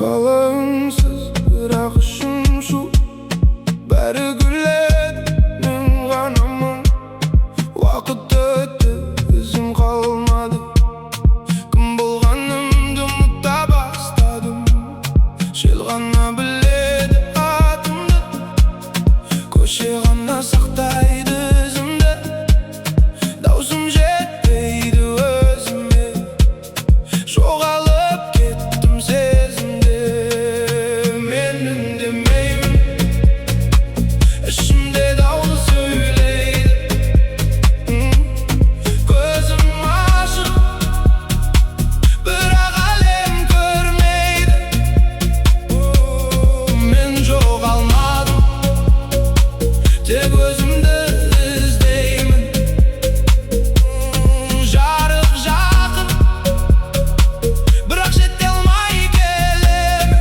Қалауынсыз бірақ ішім шу, бәрі күледі, мен ғанамын. Уақыт өтті, ізім қалмады, кім болғанымды ұмыта бастадым. Жел ғана біледі атымды, көше ғана сақтайды ізімді. Даусым жетпейді өзіме, жоғалып кеттім сезімде. Мен үндемеймін, ішімде даулы сөйлейді. Көзім ашық, бірақ әлем көрмейді. Мен жоғалмадым, тек өзімді іздеймін. Жарық жақын, бірақ жете алмай келемін.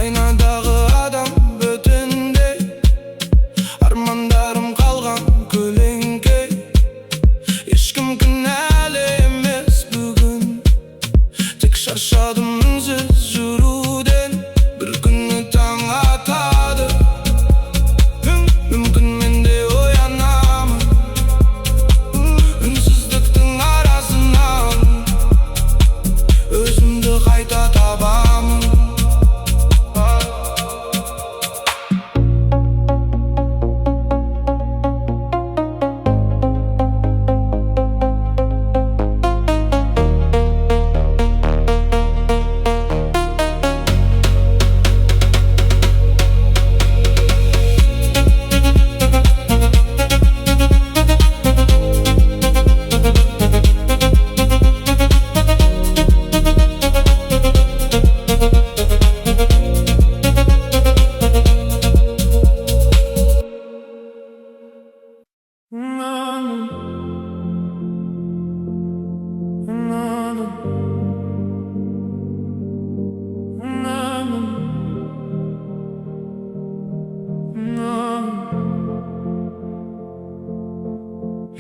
Айнадағы адам бөтендей, армандарым қалған көлеңкей. Ешкім кінәлі емес бүгін, тек шаршадым үнсіз жүруден. Бір күні таң атады, мүмкін мен де оянамын. Үнсіздіктің арасынан өзімді қайта табамын.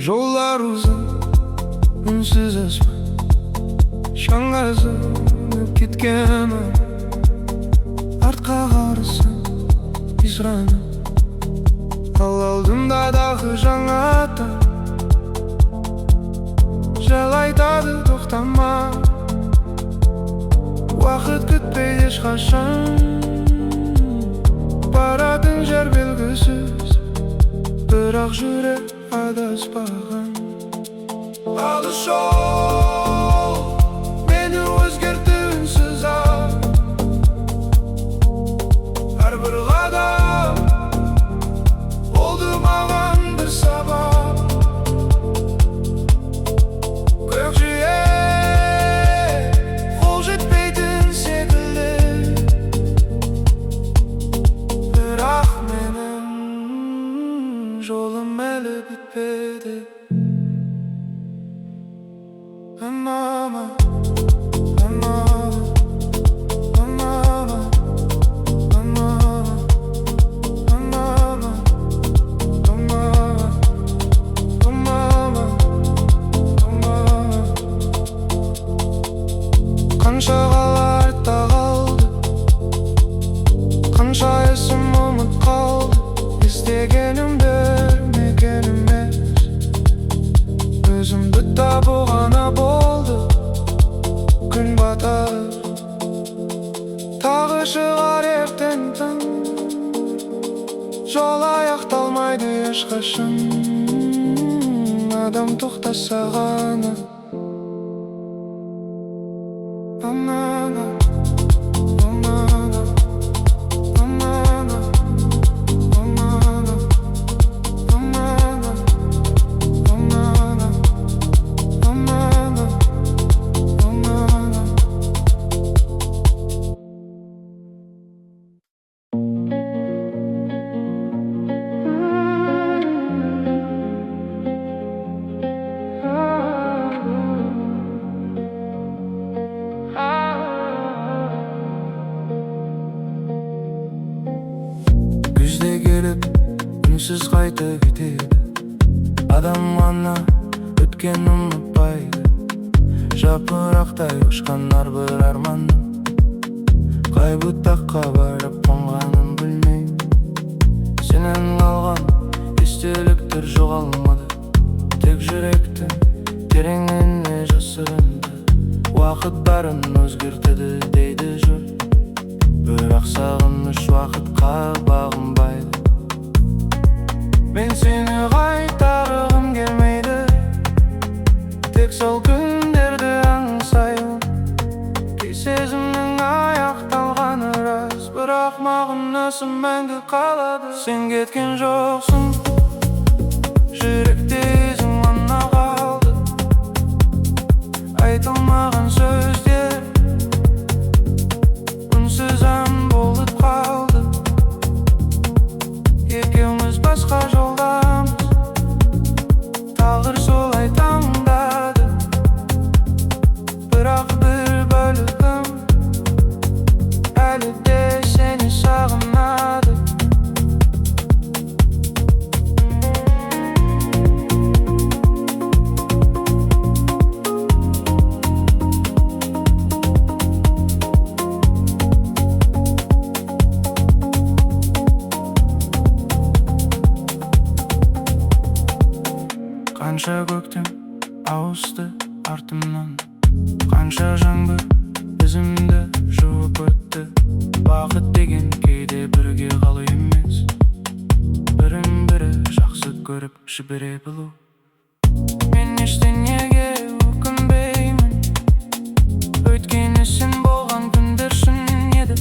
Жолдар ұзын, үнсіз аспан, шаңғазып кеткен артқа қарасам израным. Ал алдымда дағы жаңа таң, жел айтады тоқтама. Уақыт күтпейді ешқашан, баратын жер белгісіз, бірақ жүрек адаспаған. Алыс жол мені өзгертті үнсіз-ақ. Әрбір қадам болды маған бір сабақ. Көкжиек қол жетпейтін секілді, бірақ менің жолым әлі бітпеді. Мама, мама, мама, мама, мама, мама, мама. Қанша қала артта қалды, қанша есім ұмыт қалды. Іздегенімді мекен емес, өзімді табу ғана болды. Күн батар, тағы шығар ертең таң, жол аяқталмайды ешқашан. Адам тоқтаса ғана. үнсіз қайта кетеді. Адам ғана өткен ұмытпайды. Жапырақтай ұшқан әрбір арманның қай бұтаққа барып қонғанын білмеймін. Сенен қалған естеліктер жоғалмады, тек жүректің тереңіне жасырынды. Уақыт бәрін өзгертеді дейді жұрт, бірақ сағыныш уақытқа бағынбайды. Мен сені қайтарғым келмейді, тек сол күндерді аңсаймын. Кей сезімнің аяқталғаны рас, бірақ мағынасы мәңгі қалады. Сен кеткен жоқсың, жүректе ізің ғана қалды. Айтылмаған сөздер үнсіз ән болып қалды. Екеуміз басқа жолдамыз, тағдыр солай таңдады. Бірақ бір бөлігім әлі де сені сағынады. Қанша көктем ауысты артымнан, қанша жаңбыр ізімді жуып өтті. Бақыт деген кейде бірге қалу емес, бірін бірі жақсы көріп жібере білу. Мен ештеңеге өкінбеймін, өйткені сен болған күндер шын еді.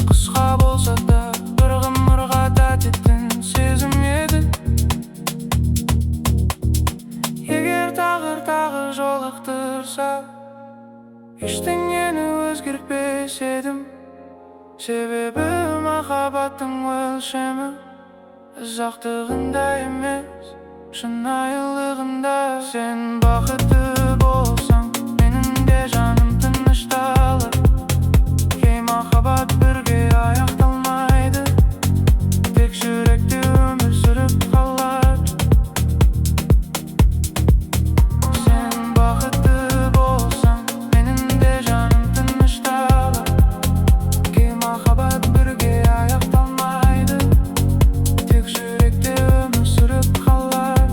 Қысқа болса да бір ғұмырға татитын сезім еді. Егер тағдыр жолықтырса, ештеңені өзгертпес едім. Себебі махаббаттың өлшемі ұзақтығында емес, шынайылығында. Сен бақытты болсаң, менің де жаным тынышталыр. Кей махаббат бірге аяқталмайды, тек жүректе өмір сүріп қалады. Сен бақытты болсаң, менің де жаным тынышталыр. Кей махаббат бірге аяқталмайды, тек жүректе өмір сүріп қалады.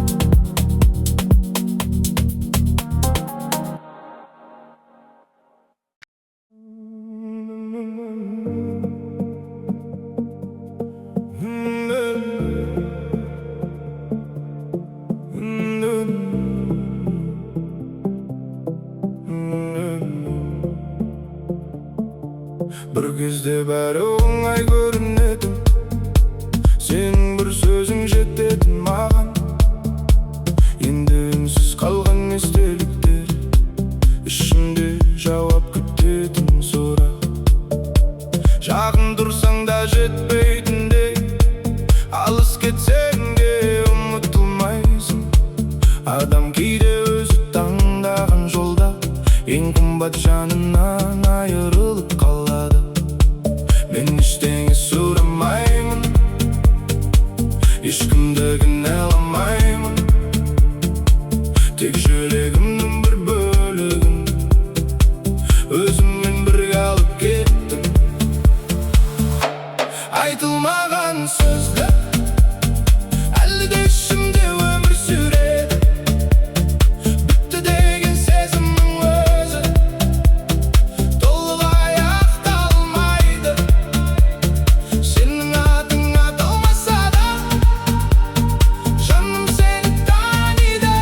Бір кезде бәрі оңай көрінетін, сенің бір сөзің жететін маған. Енді үнсіз қалған естеліктер, ішімде жауап күтетін сұрақ. Жақын тұрсаң да жетпейтіндей, алыс кетсең де ұмытылмайсың. Адам кейде өзі таңдаған жолда ең қымбат жанынан айырылып қалады. Мен ештеңе сұрамаймын, ешкімді кінәламаймын, тек жүрегімнің бір бөлігін өзіммен бірге алып кеттім. Айтылмаған сөздер әлі де ішімде өмір сүреді. Бітті деген сезімнің өзі толық аяқталмайды. Сенің атың аталмаса да жаным сені таниды.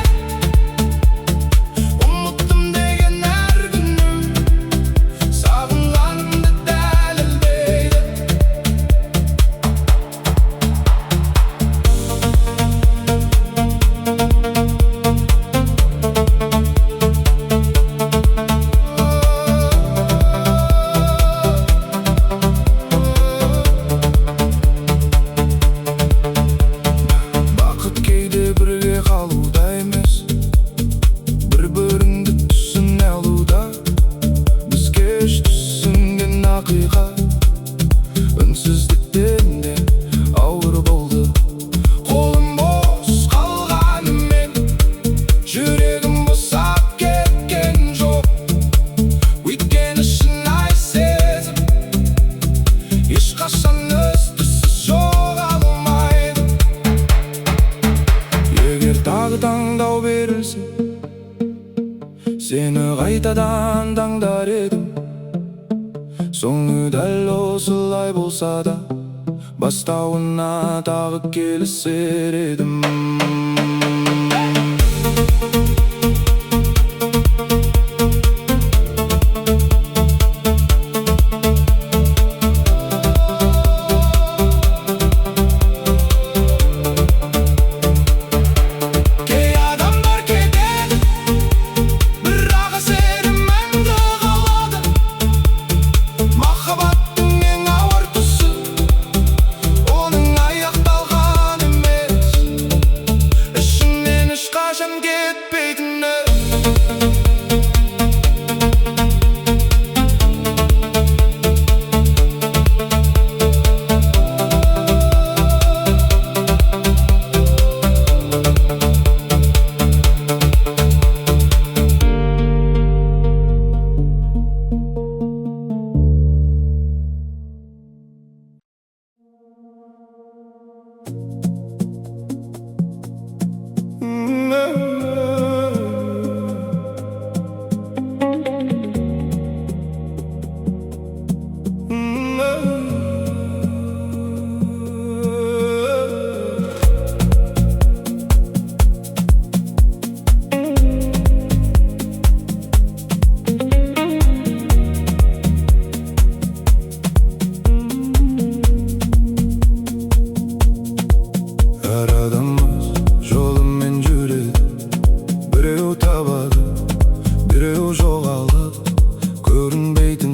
бересің. Сені қайтадан таңдар едім, соңы дәл осылай болса да, бастауына тағы келісер едім.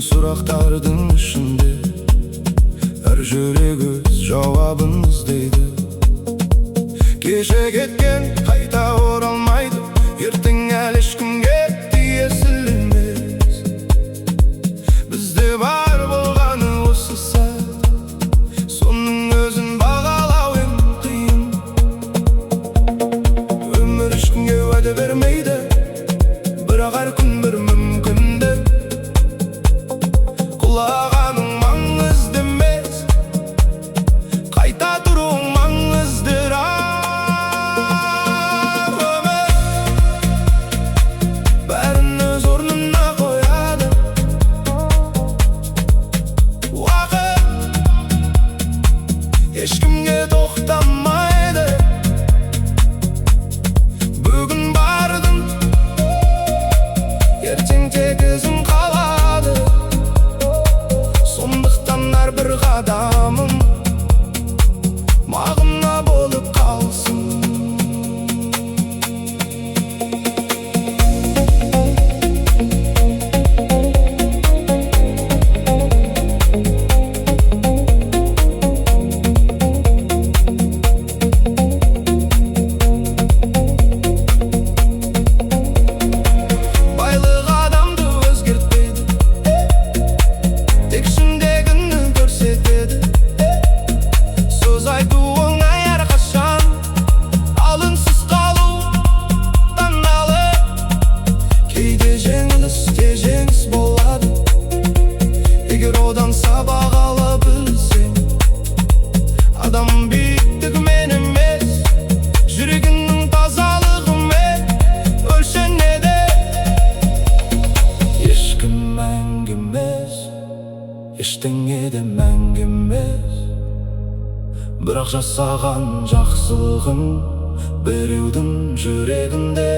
Сұрақтардың ішінде әр жүрек өз жауабын іздейді. Кеше кеткен қайта оралмайды, ертең әлі ешкімге тиесілі емес. Бізде бар болғаны осы сәт, соның өзін бағалау ең қиын. Өмір ешкімге уәде бермейді, бірақ әр күн бір мүмкіндік. Құлағаның маңызды емес, қайта тұруың маңыздырақ. Өмір бәрін өз орнына қояды. Уақыт ешкімге тоқтамайды. Бүгін бардың, ертең тек ізің қалады. Сондықтан әрбір қадамым мағына болып қалсын. Байлық адамды өзгертпейді, тек ішіндегіні көрсетеді. Сөз айту оңай әрқашан, алынсыз қалу таңдалы. Кейде жеңіліс те жеңіс болады, егер одан сабақ ала білсең. Адам биіктігімен емес, жүрегінің тазалығымен өлшенеді. Ешкім мәңгі емес, ештеңе де мәңгі емес, бірақ жасаған жақсылығың біреудің жүрегінде